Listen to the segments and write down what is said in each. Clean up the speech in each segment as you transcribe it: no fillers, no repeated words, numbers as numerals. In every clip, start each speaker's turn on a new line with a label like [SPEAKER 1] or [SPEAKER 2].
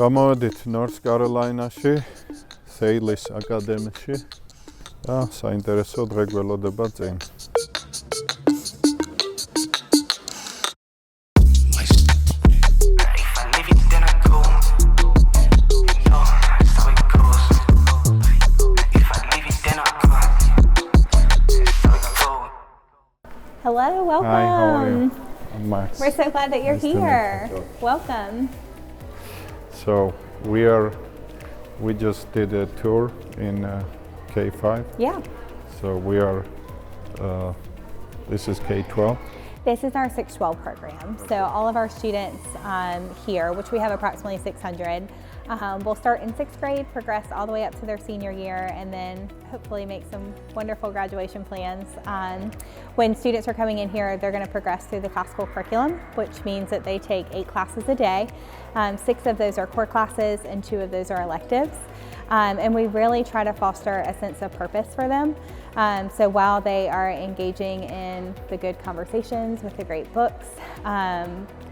[SPEAKER 1] გამოვედით North Carolina-ში, Thales აკადემიაში და საინტერესო დღე გველოდება წინ.
[SPEAKER 2] Hello, welcome.
[SPEAKER 1] Hi, how are you? I'm Max.
[SPEAKER 2] We're so glad that you're
[SPEAKER 1] Nice to meet
[SPEAKER 2] here.
[SPEAKER 1] you.
[SPEAKER 2] Welcome.
[SPEAKER 1] So we just did a tour in K5.
[SPEAKER 2] Yeah.
[SPEAKER 1] So we are, this is K12.
[SPEAKER 2] This is our 612 program. So all of our students here, which we have approximately 600, will start in 6th grade, progress all the way up to their senior year, and then hopefully make some wonderful graduation plans. When students are coming in here, they're going to progress through the classical curriculum, which means that they take 8 classes a day. 6 of those are core classes and 2 of those are electives. And we really try to foster a sense of purpose for them. So while they are engaging in the good conversations with the great books,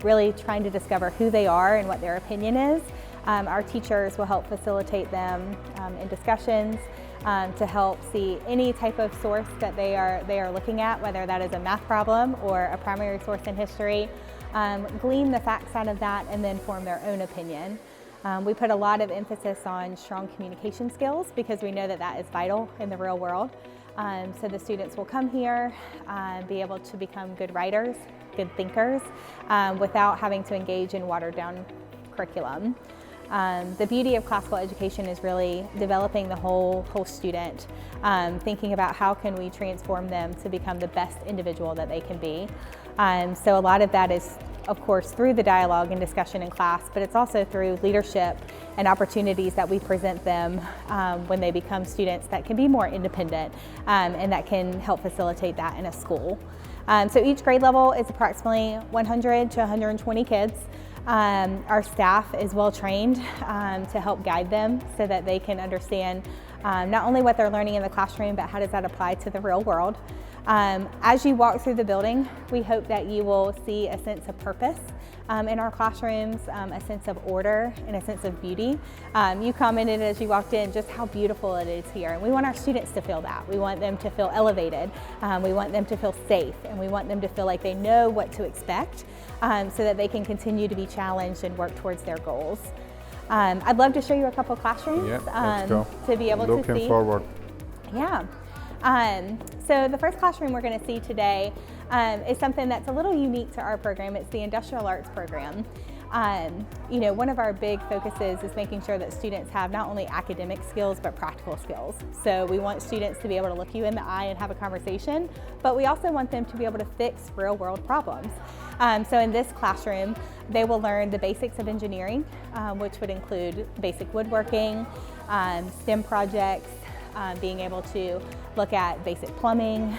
[SPEAKER 2] really trying to discover who they are and what their opinion is, our teachers will help facilitate them in discussions to help see any type of source that they are looking at, whether that is a math problem or a primary source in history, glean the facts out of that and then form their own opinion. We put a lot of emphasis on strong communication skills because we know that that is vital in the real world. So the students will come here, be able to become good writers, good thinkers, without having to engage in watered down curriculum. The beauty of classical education is really developing the whole student, thinking about how can we transform them to become the best individual that they can be. So a lot of that is, of course, through the dialogue and discussion in class, but it's also through leadership and opportunities that we present them when they become students that can be more independent and that can help facilitate that in a school. So each grade level is approximately 100 to 120 kids. Our staff is well trained to help guide them so that they can understand not only what they're learning in the classroom, but how does that apply to the real world. As you walk through the building, we hope that you will see a sense of purpose in our classrooms, a sense of order and a sense of beauty. You commented as you walked in just how beautiful it is here, and we want our students to feel that. We want them to feel elevated, we want them to feel safe, and we want them to feel like they know what to expect so that they can continue to be challenged and work towards their goals. I'd love to show you a couple classrooms
[SPEAKER 1] let's go.
[SPEAKER 2] To be able to see.
[SPEAKER 1] Looking forward.
[SPEAKER 2] Yeah. So the first classroom we're going to see today is something that's a little unique to our program. It's the Industrial Arts program. You know, one of our big focuses is making sure that students have not only academic skills, but practical skills. So we want students to be able to look you in the eye and have a conversation, but we also want them to be able to fix real world problems. So in this classroom, they will learn the basics of engineering, which would include basic woodworking, STEM projects, being able to look at basic plumbing,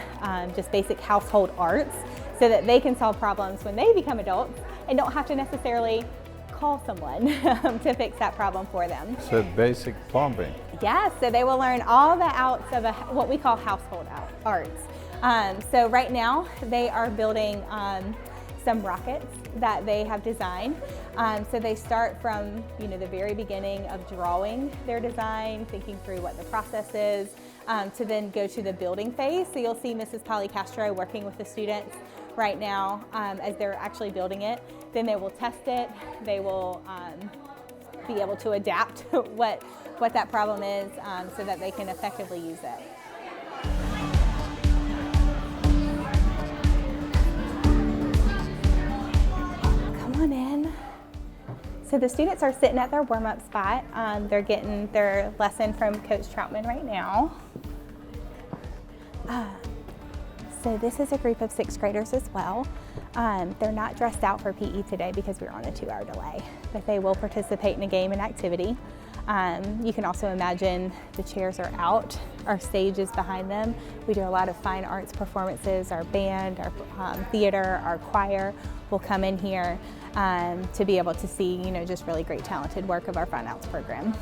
[SPEAKER 2] just basic household arts, so that they can solve problems when they become adults and don't have to necessarily call someone to fix that problem for them.
[SPEAKER 1] So basic plumbing.
[SPEAKER 2] Yes, so they will learn all the outs of what we call household arts. So right now they are building some rockets that they have designed. So they start from the very beginning of drawing their design, thinking through what the process is, to then go to the building phase. So you'll see Mrs. Polly Castro working with the students right now as they're actually building it. Then they will test it. They will be able to adapt what that problem is so that they can effectively use it. On in. So the students are sitting at their warm-up spot. They're getting their lesson from Coach Troutman right now. So this is a group of 6th graders as well. They're not dressed out for PE today because we're on a 2-hour delay, but they will participate in a game and activity. You can also imagine the chairs are out, our stage is behind them. We do a lot of fine arts performances. Our band, our theater, our choir will come in here to be able to see just really great talented work of our fine arts program.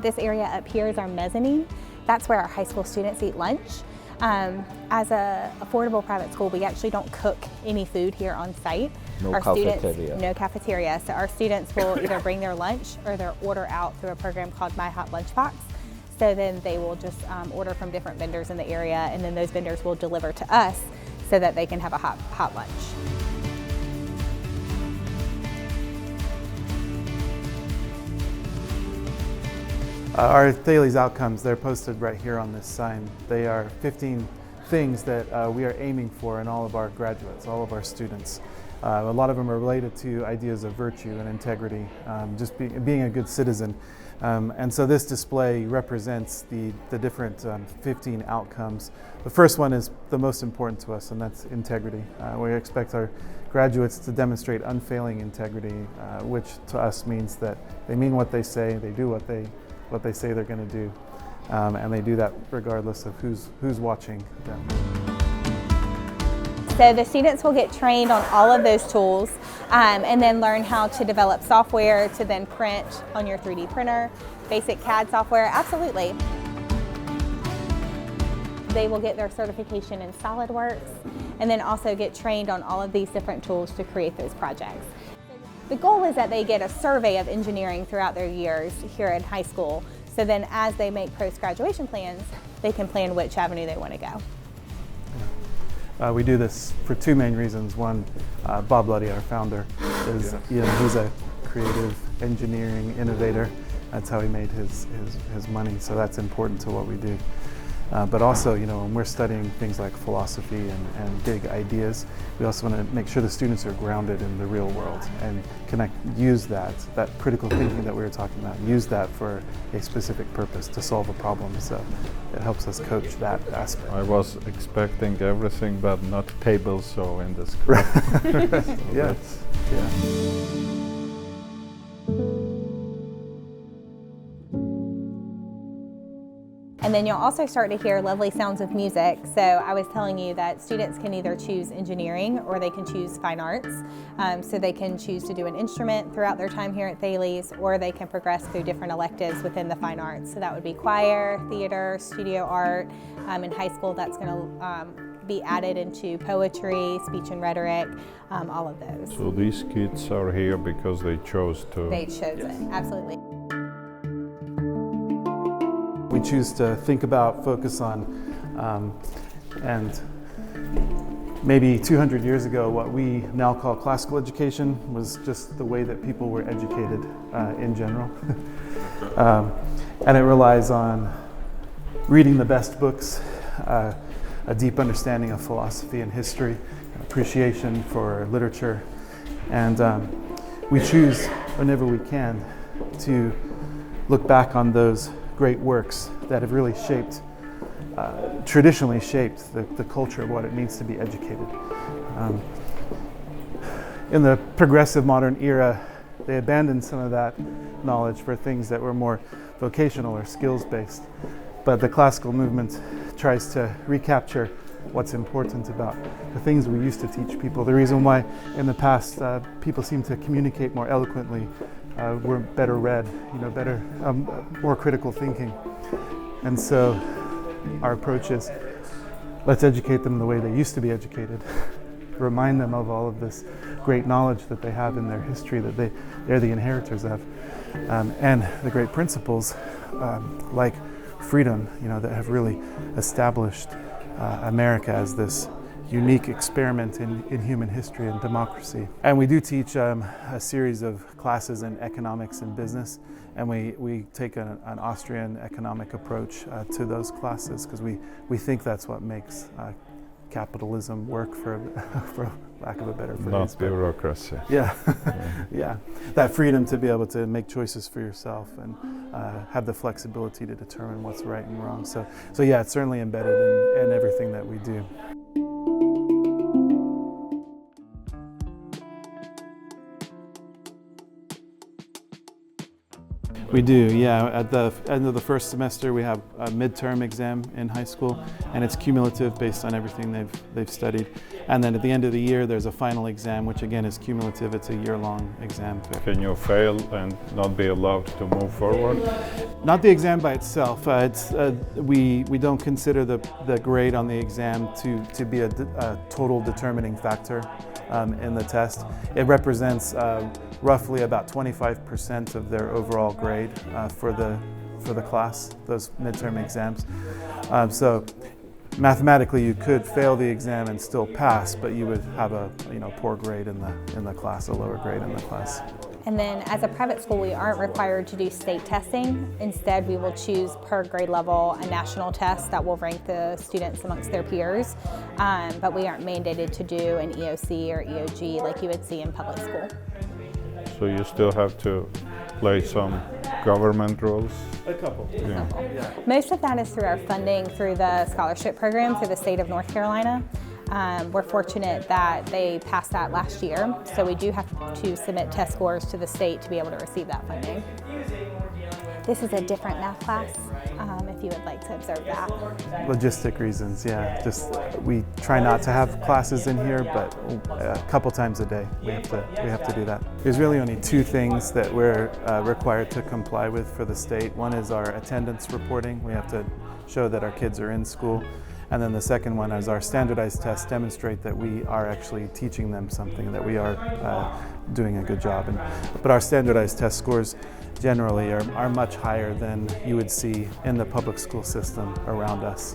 [SPEAKER 2] This area up here is our mezzanine. That's where our high school students eat lunch. As an affordable private school, we actually don't cook any food here on site.
[SPEAKER 3] No
[SPEAKER 2] our
[SPEAKER 3] cafeteria.
[SPEAKER 2] students, no cafeteria. So our students will either bring their lunch or their order out through a program called My Hot Lunchbox. So then they will just order from different vendors in the area, and then those vendors will deliver to us so that they can have a hot lunch.
[SPEAKER 4] Our Thales outcomes, they're posted right here on this sign. They are 15 things that we are aiming for in all of our graduates, all of our students. A lot of them are related to ideas of virtue and integrity, just being a good citizen. And so this display represents the different 15 outcomes. The first one is the most important to us, and that's integrity. We expect our graduates to demonstrate unfailing integrity, which to us means that they mean what they say, they do what they say they're going to do, and they do that regardless of who's watching them.
[SPEAKER 2] So the students will get trained on all of those tools and then learn how to develop software to then print on your 3D printer, basic CAD software, absolutely. They will get their certification in SolidWorks and then also get trained on all of these different tools to create those projects. The goal is that they get a survey of engineering throughout their years here in high school, so then as they make post-graduation plans, they can plan which avenue they want to go.
[SPEAKER 4] We do this for two main reasons. One, Bob Luddy, our founder, he's a creative engineering innovator. That's how he made his money, so that's important to what we do. But also, when we're studying things like philosophy and big ideas, we also want to make sure the students are grounded in the real world and use that critical thinking that we were talking about, use that for a specific purpose to solve a problem. So it helps us coach that aspect.
[SPEAKER 1] I was expecting everything but not table saw in this class. So
[SPEAKER 4] Yeah.
[SPEAKER 2] And then you'll also start to hear lovely sounds of music. So I was telling you that students can either choose engineering or they can choose fine arts. So they can choose to do an instrument throughout their time here at Thales, or they can progress through different electives within the fine arts. So that would be choir, theater, studio art. In high school, that's going to be added into poetry, speech and rhetoric, all of those.
[SPEAKER 1] So these kids are here because they chose to.
[SPEAKER 2] They chose it, absolutely.
[SPEAKER 4] We choose to think about, focus on, and maybe 200 years ago, what we now call classical education was just the way that people were educated in general. And it relies on reading the best books, a deep understanding of philosophy and history, an appreciation for literature. And we choose, whenever we can, to look back on those great works that have really traditionally shaped the culture of what it means to be educated. In the progressive modern era, they abandoned some of that knowledge for things that were more vocational or skills-based. But the classical movement tries to recapture what's important about the things we used to teach people. The reason why in the past people seem to communicate more eloquently, were better read, better, more critical thinking. And so our approach is, let's educate them the way they used to be educated. Remind them of all of this great knowledge that they have in their history, that they're the inheritors of. And the great principles like freedom, that have really established America as this unique experiment in human history and democracy. And we do teach a series of classes in economics and business, and we take an Austrian economic approach to those classes because we think that's what makes capitalism work, for lack of a better phrase.
[SPEAKER 1] Not bureaucracy.
[SPEAKER 4] Yeah, yeah. That freedom to be able to make choices for yourself and have the flexibility to determine what's right and wrong. So yeah, it's certainly embedded in everything that we do. We do, yeah. At the end of the first semester, we have a midterm exam in high school, and it's cumulative based on everything they've studied. And then at the end of the year, there's a final exam, which again is cumulative. It's a year-long exam.
[SPEAKER 1] Can you fail and not be allowed to move forward?
[SPEAKER 4] Not the exam by itself. We don't consider the grade on the exam to be a total determining factor in the test. It represents roughly about 25% of their overall grade for the class, those midterm exams. So mathematically, you could fail the exam and still pass, but you would have a poor grade in the class, a lower grade in the class.
[SPEAKER 2] And then as a private school, we aren't required to do state testing. Instead, we will choose per grade level a national test that will rank the students amongst their peers, but we aren't mandated to do an EOC or EOG like you would see in public school.
[SPEAKER 1] So you still have to play some government roles?
[SPEAKER 4] A couple.
[SPEAKER 1] Yeah.
[SPEAKER 2] Most of that is through our funding through the scholarship program through the state of North Carolina. We're fortunate that they passed that last year, so we do have to submit test scores to the state to be able to receive that funding. This is a different math class, if you would like to observe that.
[SPEAKER 4] Logistic reasons, yeah. Just we try not to have classes in here, but a couple times a day we have to do that. There's really only two things that we're required to comply with for the state. One is our attendance reporting. We have to show that our kids are in school. And then the second one is our standardized tests demonstrate that we are actually teaching them something, that we are doing a good job. But our standardized test scores generally are much higher than you would see in the public school system around us.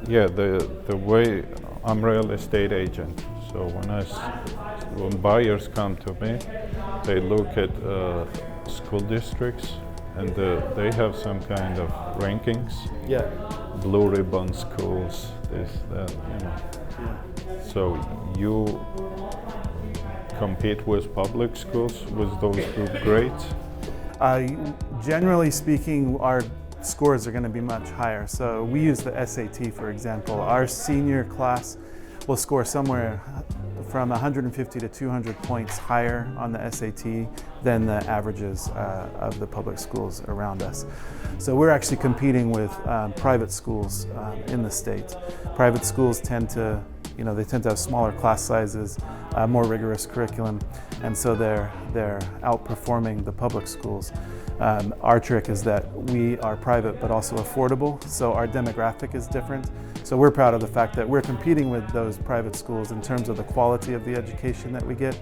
[SPEAKER 1] Yeah, the way I'm real estate agent, so when buyers come to me, they look at school districts and they have some kind of rankings.
[SPEAKER 4] Yeah.
[SPEAKER 1] Blue ribbon schools, this, that,
[SPEAKER 4] Yeah.
[SPEAKER 1] So you compete with public schools with those good grades?
[SPEAKER 4] Generally speaking, our scores are going to be much higher. So we use the SAT, for example. Our senior class will score somewhere from 150 to 200 points higher on the SAT than the averages of the public schools around us. So we're actually competing with private schools in the state. Private schools tend to have smaller class sizes, more rigorous curriculum, and so they're outperforming the public schools. Our trick is that we are private but also affordable, so our demographic is different. So we're proud of the fact that we're competing with those private schools in terms of the quality of the education that we get,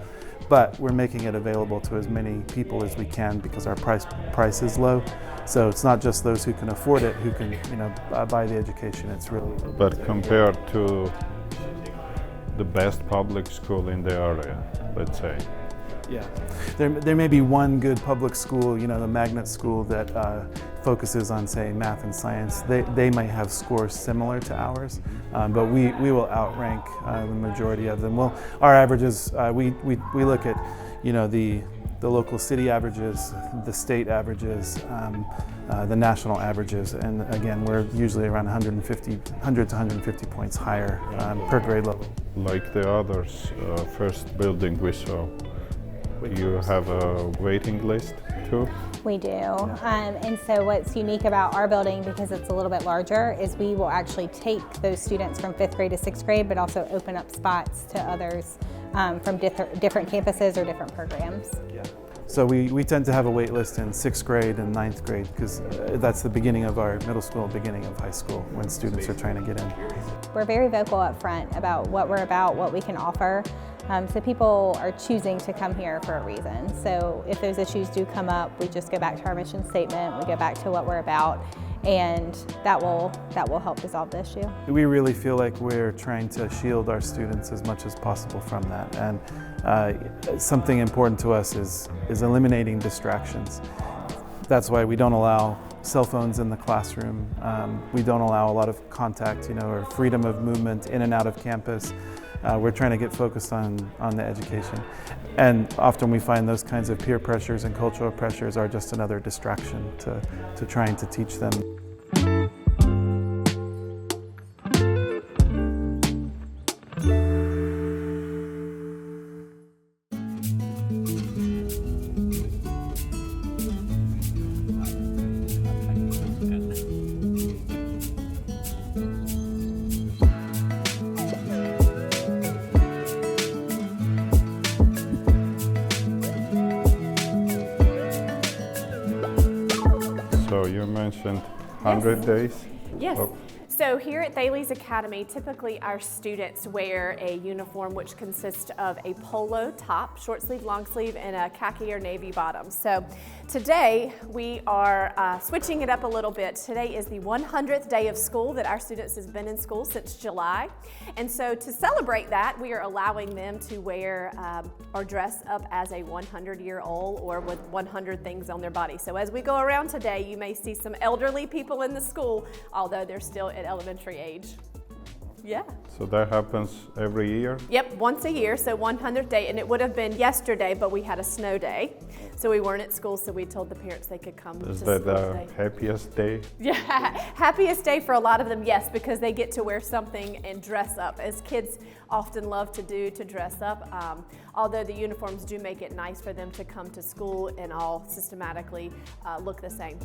[SPEAKER 4] but we're making it available to as many people as we can because our price is low. So it's not just those who can afford it who can buy the education. It's really.
[SPEAKER 1] But compared to the best public school in the area, let's say.
[SPEAKER 4] Yeah, there may be one good public school, the magnet school that focuses on, say, math and science. They might have scores similar to ours, but we will outrank the majority of them. Well, our averages, we look at, the local city averages, the state averages, the national averages, and again, we're usually around 100 to 150 points higher per grade level.
[SPEAKER 1] Like the others, first building we saw. You have a waiting list too?
[SPEAKER 2] We do. And so what's unique about our building, because it's a little bit larger, is we will actually take those students from 5th grade to 6th grade, but also open up spots to others from different campuses or different programs.
[SPEAKER 4] Yeah. So we tend to have a wait list in 6th grade and 9th grade because that's the beginning of our middle school, beginning of high school when students are trying to get in.
[SPEAKER 2] We're very vocal up front about what we're about, what we can offer. So people are choosing to come here for a reason. So if those issues do come up, we just go back to our mission statement, we go back to what we're about, and that will help resolve the issue.
[SPEAKER 4] We really feel like we're trying to shield our students as much as possible from that. And something important to us is eliminating distractions. That's why we don't allow cell phones in the classroom. We don't allow a lot of contact, or freedom of movement in and out of campus. We're trying to get focused on the education. And often we find those kinds of peer pressures and cultural pressures are just another distraction to trying to teach them.
[SPEAKER 1] So you mentioned 100 days?
[SPEAKER 2] Yes.
[SPEAKER 1] Oh.
[SPEAKER 3] So here at Thales Academy, typically our students wear a uniform which consists of a polo top, short sleeve, long sleeve, and a khaki or navy bottom. So today we are switching it up a little bit. Today is the 100th day of school that our students has been in school since July. And so to celebrate that, we are allowing them to wear or dress up as a 100-year-old or with 100 things on their body. So as we go around today, you may see some elderly people in the school, although they're still at elementary age. Yeah.
[SPEAKER 1] So that happens every year?
[SPEAKER 3] Yep, once a year, so 100th day, and it would have been yesterday, but we had a snow day, so we weren't at school, so we told the parents they could come to
[SPEAKER 1] Is
[SPEAKER 3] school
[SPEAKER 1] that the
[SPEAKER 3] today.
[SPEAKER 1] happiest day?
[SPEAKER 3] Yeah, happiest day for a lot of them, yes, because they get to wear something and dress up, as kids often love to do, to dress up. Although the uniforms do make it nice for them to come to school and all systematically look the same.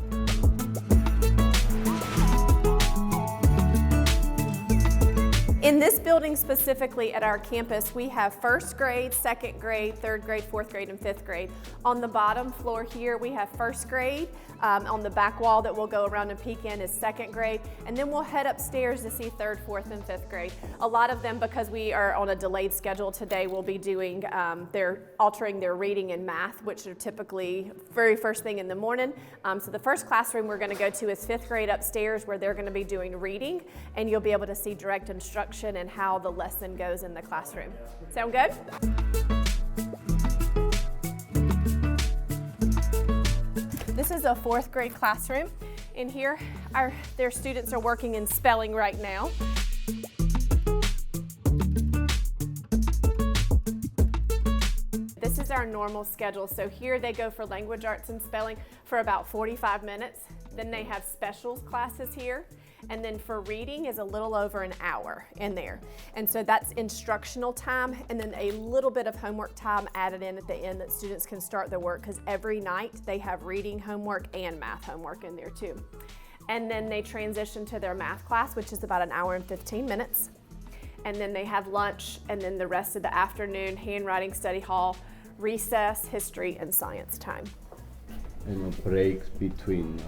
[SPEAKER 3] In this building specifically at our campus, we have first grade, second grade, third grade, fourth grade, and fifth grade. On the bottom floor here, we have first grade. On the back wall that we'll go around and peek in is second grade. And then we'll head upstairs to see third, fourth, and fifth grade. A lot of them, because we are on a delayed schedule today, will be doing, they're altering their reading and math, which are typically very first thing in the morning. So the first classroom we're gonna go to is fifth grade upstairs, where they're gonna be doing reading, and you'll be able to see direct instruction and how the lesson goes in the classroom. Sound good? This is a fourth grade classroom. In here, their students are working in spelling right now. This is our normal schedule. So here they go for language arts and spelling for about 45 minutes. Then they have specials classes here. And then for reading is a little over an hour in there. And so that's instructional time, and then a little bit of homework time added in at the end that students can start their work, because every night they have reading homework and math homework in there too. And then they transition to their math class, which is about an hour and 15 minutes. And then they have lunch, and then the rest of the afternoon, handwriting, study hall, recess, history, and science time.
[SPEAKER 5] And breaks between?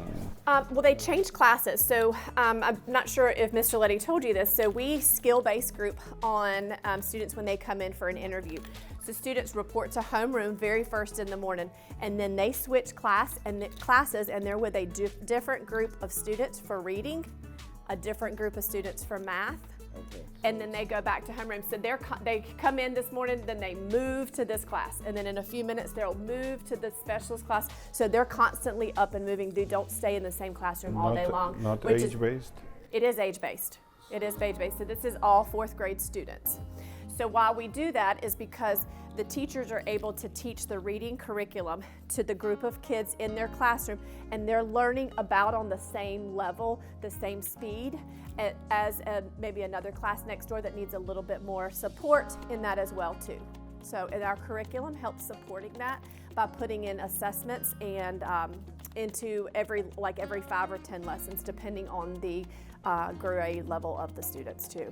[SPEAKER 3] Well, they changed classes. So I'm not sure if Mr. Letty told you this. So we skill-based group on students when they come in for an interview. So students report to homeroom very first in the morning, and then they switch classes, and they're with a different group of students for reading, a different group of students for math.
[SPEAKER 5] Okay.
[SPEAKER 3] And then they go back to homeroom. So they come in this morning, then they move to this class. And then in a few minutes, they'll move to the specialist class. So they're constantly up and moving. They don't stay in the same classroom all day long.
[SPEAKER 1] Not age-based?
[SPEAKER 3] It is age-based. It is age-based. So this is all fourth grade students. So why we do that is because the teachers are able to teach the reading curriculum to the group of kids in their classroom, and they're learning about on the same level, the same speed as maybe another class next door that needs a little bit more support in that as well too. So and our curriculum helps supporting that by putting in assessments and into every 5 or 10 lessons depending on the grade level of the students too.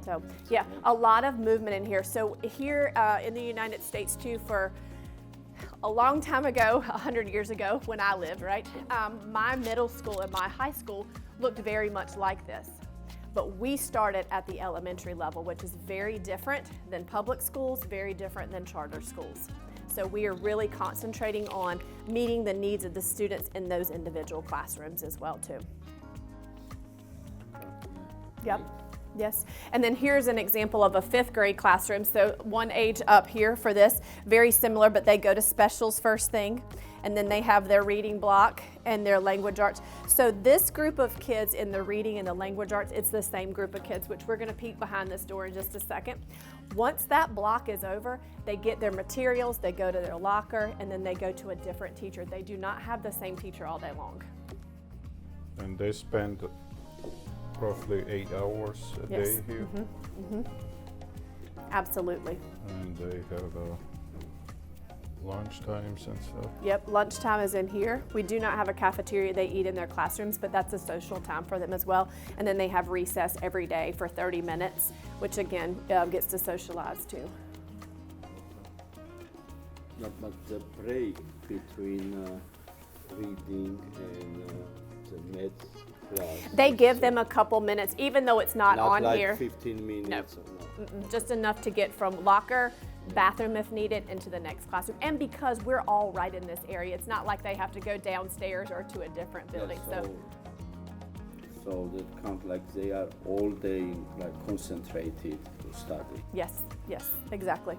[SPEAKER 3] So yeah, a lot of movement in here. So here in the United States too, for a long time ago, 100 years ago when I lived, right? My middle school and my high school looked very much like this. But we started at the elementary level, which is very different than public schools, very different than charter schools. So we are really concentrating on meeting the needs of the students in those individual classrooms as well too. Yep. Yes, and then here's an example of a fifth grade classroom. So one age up here for this, very similar, but they go to specials first thing, and then they have their reading block and their language arts. So this group of kids in the reading and the language arts, it's the same group of kids, which we're gonna peek behind this door in just a second. Once that block is over, they get their materials, they go to their locker, and then they go to a different teacher. They do not have the same teacher all day long.
[SPEAKER 1] And they spend roughly 8 hours a day here.
[SPEAKER 3] Absolutely.
[SPEAKER 1] And they have lunch times and stuff.
[SPEAKER 3] Yep, lunchtime is in here. We do not have a cafeteria they eat in their classrooms, but that's a social time for them as well. And then they have recess every day for 30 minutes, which again gets to socialize too.
[SPEAKER 5] But the break between reading and the math class?
[SPEAKER 3] They give them a couple minutes, even though it's not on
[SPEAKER 5] like
[SPEAKER 3] here.
[SPEAKER 5] 15 minutes or no?
[SPEAKER 3] Just enough to get from locker, bathroom if needed, into the next classroom. And because we're all right in this area, it's not like they have to go downstairs or to a different building.
[SPEAKER 5] So that kind of like they are all day like concentrated to study.
[SPEAKER 3] Yes, exactly.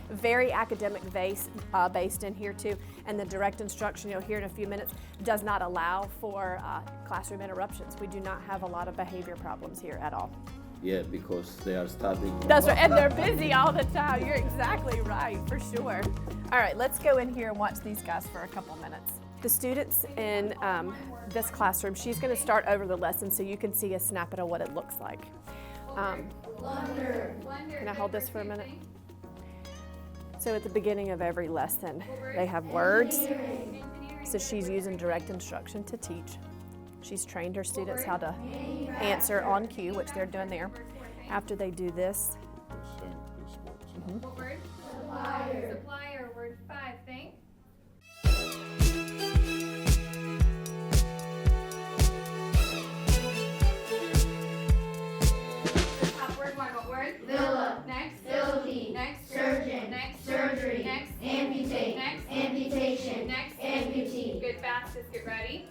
[SPEAKER 3] Very academic based in here too, and the direct instruction you'll hear in a few minutes does not allow for classroom interruptions. We do not have a lot of behavior problems here at all.
[SPEAKER 5] Yeah, because they are studying.
[SPEAKER 3] That's right, and they're busy all the time. You're exactly right, for sure. All right, let's go in here and watch these guys for a couple minutes. The students in this classroom, she's going to start over the lesson so you can see a snippet of what it looks like. Can I hold this for a minute? So at the beginning of every lesson, they have words. So she's using direct instruction to teach. She's trained her students how to answer on cue, which they're doing there. After they do this.
[SPEAKER 6] What word? Supplier. Supplier, word 5, think. Top word 1, what word? Villa. Next. Facility. Next. Surgeon. Next. Surgery. Next. Amputate. Next. Amputation. Next. Amputee. Good, fastest, get ready.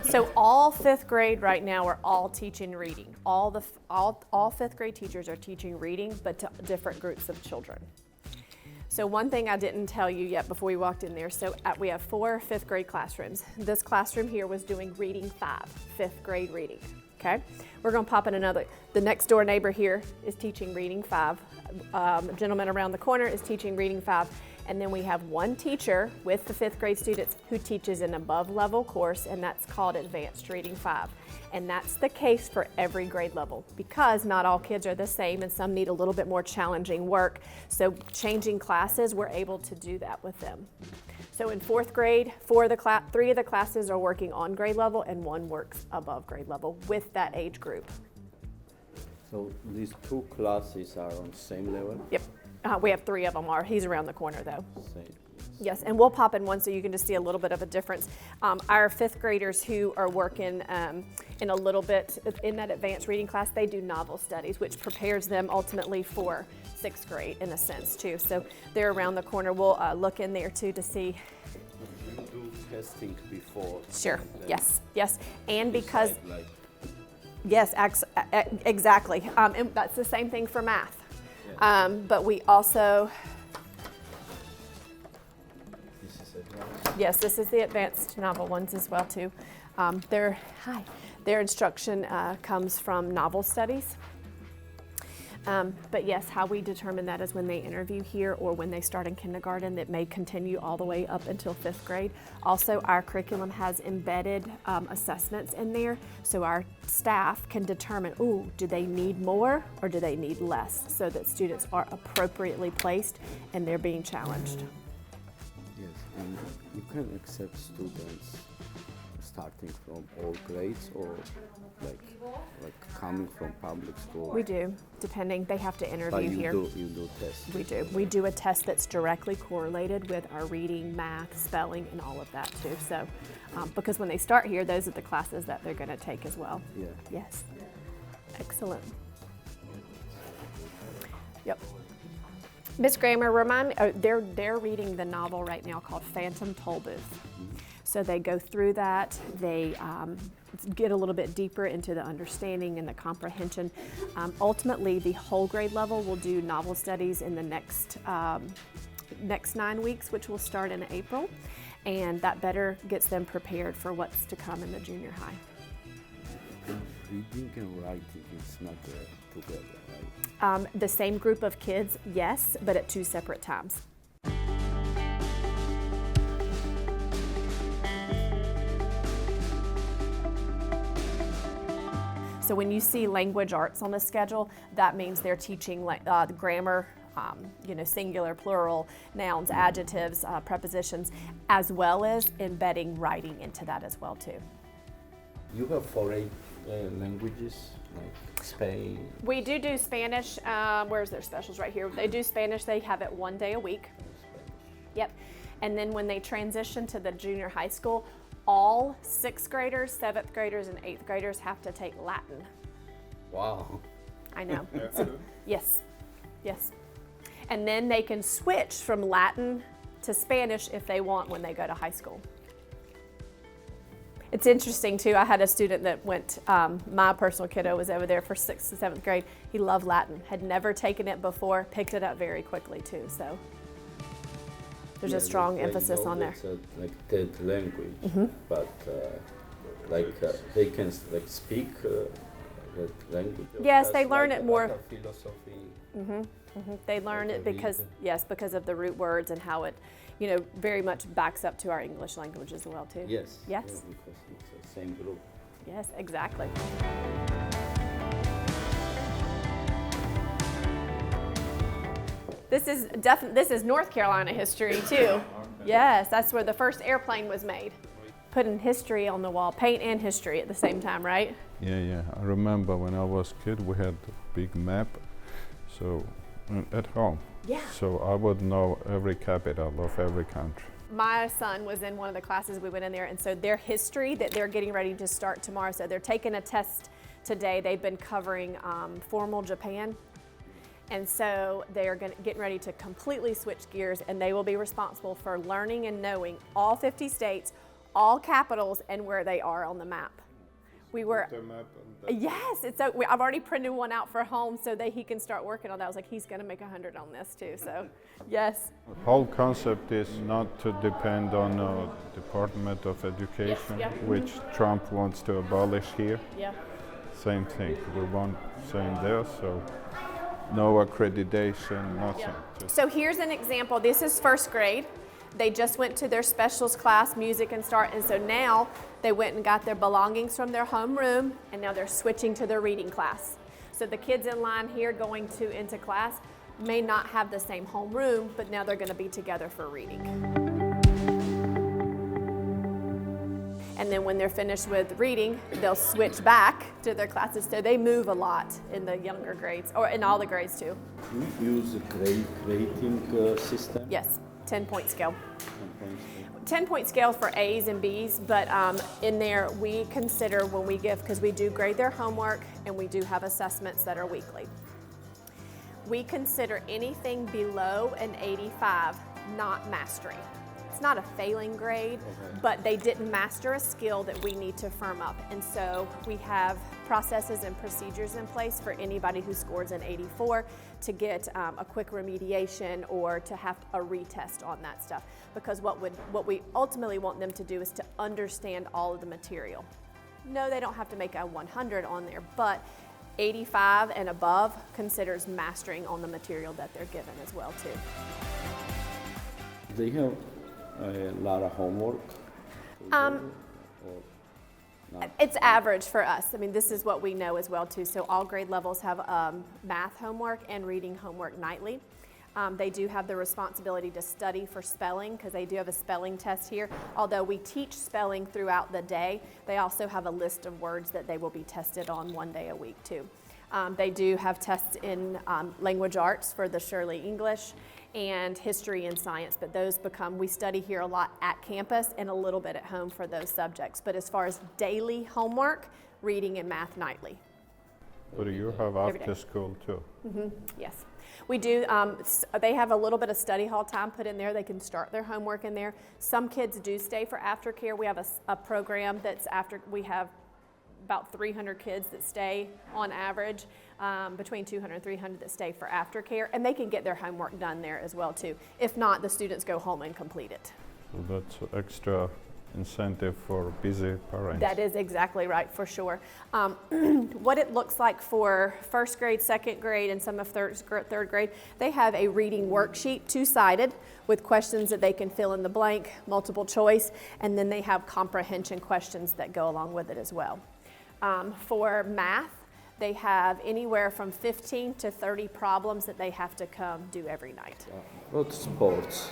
[SPEAKER 3] So all 5th grade right now are all teaching reading. All 5th grade teachers are teaching reading, but to different groups of children. So one thing I didn't tell you yet before we walked in there, we have 4 5th grade classrooms. This classroom here was doing reading 5, 5th grade reading, okay? We're gonna pop in another. The next door neighbor here is teaching reading 5. A gentleman around the corner is teaching reading 5. And then we have one teacher with the 5th grade students who teaches an above level course, and that's called Advanced Reading 5. And that's the case for every grade level because not all kids are the same and some need a little bit more challenging work. So changing classes, we're able to do that with them. So in 4th grade, 3 of the classes are working on grade level and 1 works above grade level with that age group.
[SPEAKER 5] So these 2 classes are on the same level?
[SPEAKER 3] Yep. We have 3 of them. He's around the corner though.
[SPEAKER 5] Same.
[SPEAKER 3] Yes, and we'll pop in one so you can just see a little bit of a difference. Our 5th graders who are working in a little bit in that advanced reading class, they do novel studies, which prepares them ultimately for 6th grade in a sense too. So they're around the corner. We'll look in there too to see.
[SPEAKER 5] You do testing before?
[SPEAKER 3] Sure, yes. And because,
[SPEAKER 5] decide, like,
[SPEAKER 3] yes, exactly. And that's the same thing for math. But we also, yes, this is the advanced novel ones as well too. Their instruction comes from novel studies. But yes, how we determine that is when they interview here or when they start in kindergarten. That may continue all the way up until 5th grade. Also, our curriculum has embedded assessments in there, so our staff can determine, do they need more or do they need less, so that students are appropriately placed and they're being challenged.
[SPEAKER 5] Yes, and you can accept students starting from all grades or like coming from public school?
[SPEAKER 3] We do, depending. They have to interview
[SPEAKER 5] but
[SPEAKER 3] here.
[SPEAKER 5] You do tests?
[SPEAKER 3] We do. We do a test that's directly correlated with our reading, math, spelling, and all of that too. So, because when they start here, those are the classes that they're going to take as well.
[SPEAKER 5] Yeah.
[SPEAKER 3] Yes. Excellent. Yep. Miss Grammer, remind me, they're reading the novel right now called Phantom Tollbooth.
[SPEAKER 5] Mm-hmm.
[SPEAKER 3] So they go through that, they get a little bit deeper into the understanding and the comprehension. Ultimately, the whole grade level will do novel studies in the next 9 weeks, which will start in April, and that better gets them prepared for what's to come in the junior high.
[SPEAKER 5] Reading and writing is not together, right?
[SPEAKER 3] The same group of kids, yes, but at 2 separate times. So when you see language arts on the schedule, that means they're teaching the grammar, singular, plural, nouns, adjectives, prepositions, as well as embedding writing into that as well too.
[SPEAKER 5] You have 4 languages, like Spain?
[SPEAKER 3] We do Spanish. Where's their specials right here? They do Spanish. They have it 1 day a week. Yep. And then when they transition to the junior high school, all 6th graders, 7th graders, and 8th graders have to take Latin.
[SPEAKER 5] Wow.
[SPEAKER 3] I know. Yes, yes. And then they can switch from Latin to Spanish if they want when they go to high school. It's interesting too, I had a student that went, my personal kiddo was over there for 6th to 7th grade. He loved Latin, had never taken it before, picked it up very quickly too, so. There's a strong emphasis on there.
[SPEAKER 5] It's a like third language, but they can like speak that language.
[SPEAKER 3] Yes, they
[SPEAKER 5] That's
[SPEAKER 3] learn
[SPEAKER 5] like
[SPEAKER 3] it more.
[SPEAKER 5] like a philosophy.
[SPEAKER 3] They learn
[SPEAKER 5] Like
[SPEAKER 3] it
[SPEAKER 5] a
[SPEAKER 3] because,
[SPEAKER 5] reason.
[SPEAKER 3] yes, because of the root words and how it, you know, very much backs up to our English language as well too.
[SPEAKER 5] Yes.
[SPEAKER 3] Yes.
[SPEAKER 5] Yeah, because it's the same group.
[SPEAKER 3] Yes, exactly. This is North Carolina history too. Yes, that's where the first airplane was made. Putting history on the wall, paint and history at the same time, right?
[SPEAKER 1] Yeah. I remember when I was a kid, we had a big map, so at home.
[SPEAKER 3] Yeah.
[SPEAKER 1] So I would know every capital of every country.
[SPEAKER 3] My son was in one of the classes we went in there, and so their history that they're getting ready to start tomorrow, so they're taking a test today. They've been covering formal Japan, and so they're getting ready to completely switch gears, and they will be responsible for learning and knowing all 50 states, all capitals, and where they are on the map. We were, yes, it's so, I've already printed one out for home so that he can start working on that. I was like, he's gonna make 100 on this too, so yes.
[SPEAKER 1] The whole concept is not to depend on Department of Education,
[SPEAKER 3] yeah.
[SPEAKER 1] which Trump wants to abolish here.
[SPEAKER 3] Yeah.
[SPEAKER 1] Same thing. We want same there, so no accreditation, nothing. Just
[SPEAKER 3] So here's an example. This is 1st grade. They just went to their specials class, music and start, and so now they went and got their belongings from their homeroom, and now they're switching to their reading class. So the kids in line here going into class may not have the same homeroom, but now they're going to be together for reading. And then when they're finished with reading, they'll switch back to their classes. So they move a lot in the younger grades, or in all the grades too.
[SPEAKER 5] We use a rating system.
[SPEAKER 3] Yes, 10-point scale.
[SPEAKER 5] 10 points.
[SPEAKER 3] 10-point scale for A's and B's, but in there we consider when we give, because we do grade their homework and we do have assessments that are weekly. We consider anything below an 85 not mastery. It's not a failing grade, but they didn't master a skill that we need to firm up. And so we have processes and procedures in place for anybody who scores an 84 to get a quick remediation or to have a retest on that stuff. Because what we ultimately want them to do is to understand all of the material. No, they don't have to make a 100 on there, but 85 and above considers mastering on the material that they're given as well too.
[SPEAKER 5] They have a lot of homework. Or not?
[SPEAKER 3] It's average for us. I mean, this is what we know as well too. So all grade levels have math homework and reading homework nightly. They do have the responsibility to study for spelling because they do have a spelling test here. Although we teach spelling throughout the day, they also have a list of words that they will be tested on one day a week too. They do have tests in language arts for the Shirley English and history and science, but those we study here a lot at campus and a little bit at home for those subjects. But as far as daily homework, reading and math nightly.
[SPEAKER 1] But you have after school too.
[SPEAKER 3] Yes, we do. They have a little bit of study hall time put in there. They can start their homework in there. Some kids do stay for aftercare. We have a program that's we have about 300 kids that stay on average, between 200 and 300 that stay for aftercare, and they can get their homework done there as well too. If not, the students go home and complete it.
[SPEAKER 1] So that's extra incentive for busy parents.
[SPEAKER 3] That is exactly right, for sure. What it looks like for 1st grade, 2nd grade, and some of 3rd grade, they have a reading worksheet, 2-sided, with questions that they can fill in the blank, multiple choice, and then they have comprehension questions that go along with it as well. For math, they have anywhere from 15 to 30 problems that they have to come do every night.
[SPEAKER 5] What sports?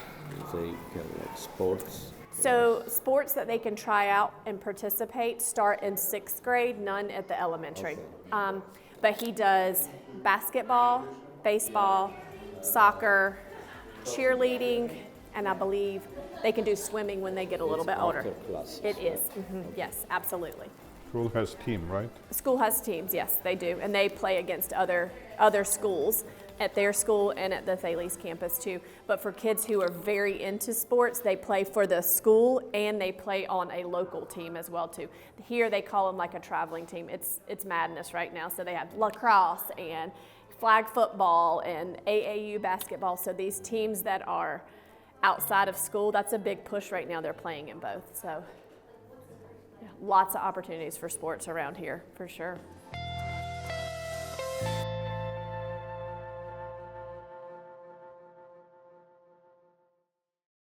[SPEAKER 5] They have like sports.
[SPEAKER 3] So sports that they can try out and participate start in 6th grade, none at the elementary. But he does basketball, baseball, soccer, cheerleading, and I believe they can do swimming when they get a little bit older.
[SPEAKER 5] After classes,
[SPEAKER 3] It is.
[SPEAKER 5] right?
[SPEAKER 3] Yes, absolutely.
[SPEAKER 1] School has team, right?
[SPEAKER 3] The school has teams, yes, they do, and they play against other schools at their school and at the Thales campus too. But for kids who are very into sports, they play for the school and they play on a local team as well too. Here they call them like a traveling team. It's madness right now. So they have lacrosse and flag football and AAU basketball. So these teams that are outside of school, that's a big push right now. They're playing in both. So yeah, lots of opportunities for sports around here for sure.